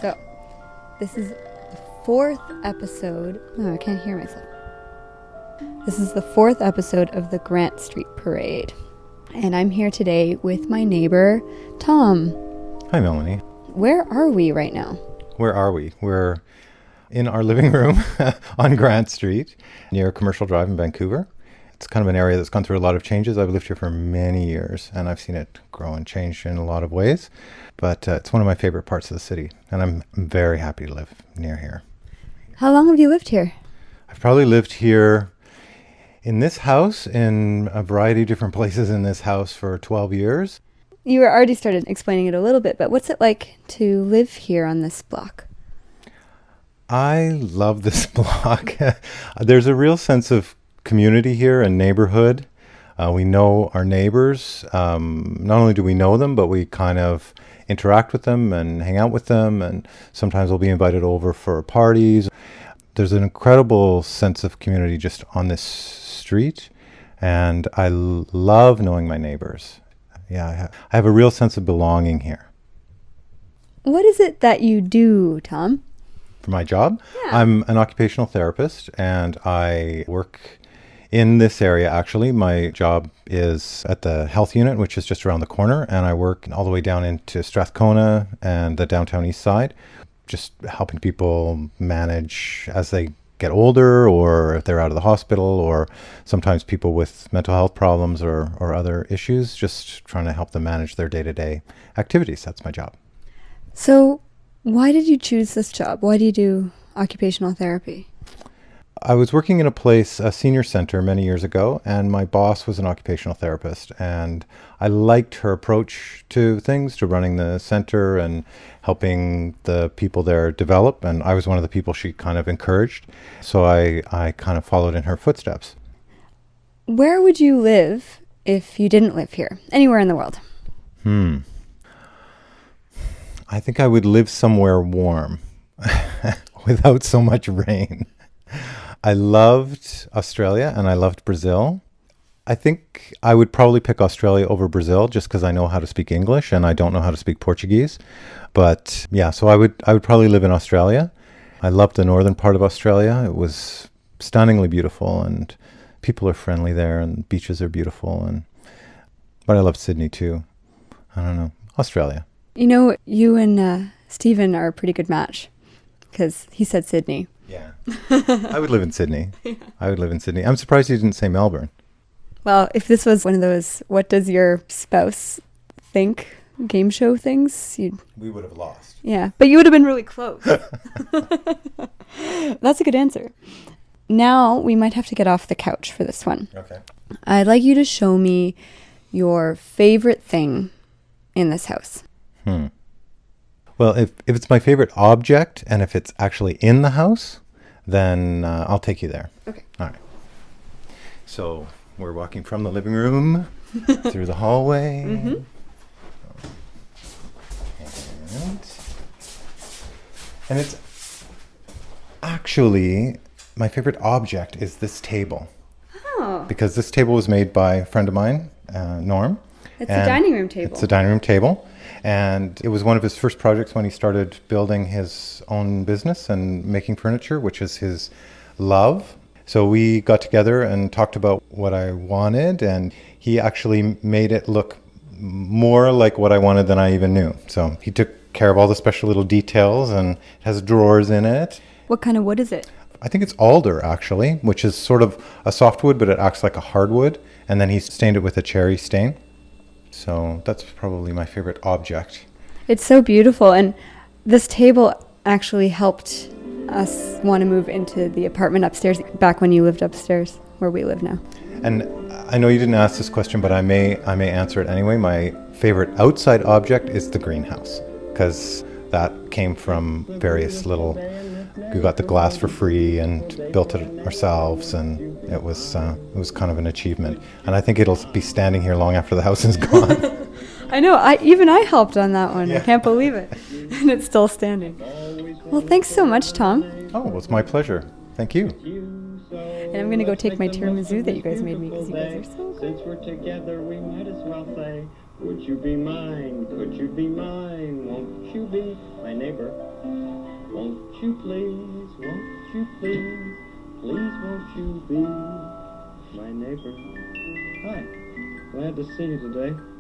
So, this is the fourth episode. Oh, I can't hear myself. This is the fourth episode of the Grant Street Parade. And I'm here today with my neighbor, Tom. Hi, Melanie. Where are we right now? Where are we? We're in our living room on Grant Street near Commercial Drive in Vancouver. It's kind of an area that's gone through a lot of changes. I've lived here for many years and I've seen it grow and change in a lot of ways. But it's one of my favorite parts of the city, and I'm very happy to live near here. How long have you lived here? I've probably lived here in this house, in a variety of different places in this house, for 12 years. You were already started explaining it a little bit, but what's it like to live here on this block? I love this block. There's a real sense of community here and neighborhood. We know our neighbors. Not only do we know them, but we kind of interact with them and hang out with them, and sometimes we'll be invited over for parties. There's an incredible sense of community just on this street, and I love knowing my neighbors. Yeah, I have a real sense of belonging here. What is it that you do, Tom? For my job? Yeah. I'm an occupational therapist, and I work in this area. Actually, my job is at the health unit, which is just around the corner, and I work all the way down into Strathcona and the downtown east side, just helping people manage as they get older, or if they're out of the hospital, or sometimes people with mental health problems or other issues, just trying to help them manage their day-to-day activities. That's my job. So why did you choose this job? Why do you do occupational therapy? I was working in a senior center many years ago, and my boss was an occupational therapist, and I liked her approach to things, to running the center and helping the people there develop, and I was one of the people she kind of encouraged, so I kind of followed in her footsteps. Where would you live if you didn't live here? Anywhere in the world? I think I would live somewhere warm without so much rain. I loved Australia and I loved Brazil. I think I would probably pick Australia over Brazil just because I know how to speak English and I don't know how to speak Portuguese. But yeah, so I would probably live in Australia. I loved the northern part of Australia. It was stunningly beautiful, and people are friendly there, and beaches are beautiful. But I loved Sydney too. I don't know. Australia. You know, you and Stephen are a pretty good match because he said Sydney. Yeah. I would live in Sydney. Yeah. I would live in Sydney. I'm surprised you didn't say Melbourne. Well, if this was one of those, what does your spouse think game show things, we would have lost. Yeah, but you would have been really close. That's a good answer. Now we might have to get off the couch for this one. Okay. I'd like you to show me your favorite thing in this house. Well, if it's my favorite object and if it's actually in the house, then I'll take you there. Okay. All right. So we're walking from the living room through the hallway. Mm-hmm. And it's actually, my favorite object is this table. Oh. Because this table was made by a friend of mine, Norm. It's a dining room table. It's a dining room table. And it was one of his first projects when he started building his own business and making furniture, which is his love. So we got together and talked about what I wanted, and he actually made it look more like what I wanted than I even knew. So he took care of all the special little details, and it has drawers in it. What kind of wood is it? I think it's alder, actually, which is sort of a softwood, but it acts like a hardwood. And then he stained it with a cherry stain. So that's probably my favorite object. It's so beautiful. And this table actually helped us want to move into the apartment upstairs back when you lived upstairs where we live now. And I know you didn't ask this question, but I may answer it anyway. My favorite outside object is the greenhouse, because that came from various little... We got the glass for free and built it ourselves, and it was kind of an achievement. And I think it'll be standing here long after the house is gone. I know. I helped on that one. Yeah. I can't believe it. And it's still standing. Well, thanks so much, Tom. Oh, well, it's my pleasure. Thank you. And I'm going to go take my tiramisu that you guys made me because you guys are so good. Since we're together, we might as well say Would you be mine? Could you be mine? Won't you be my neighbor? Won't you please? Won't you please? Please won't you be my neighbor? Hi, glad to see you today.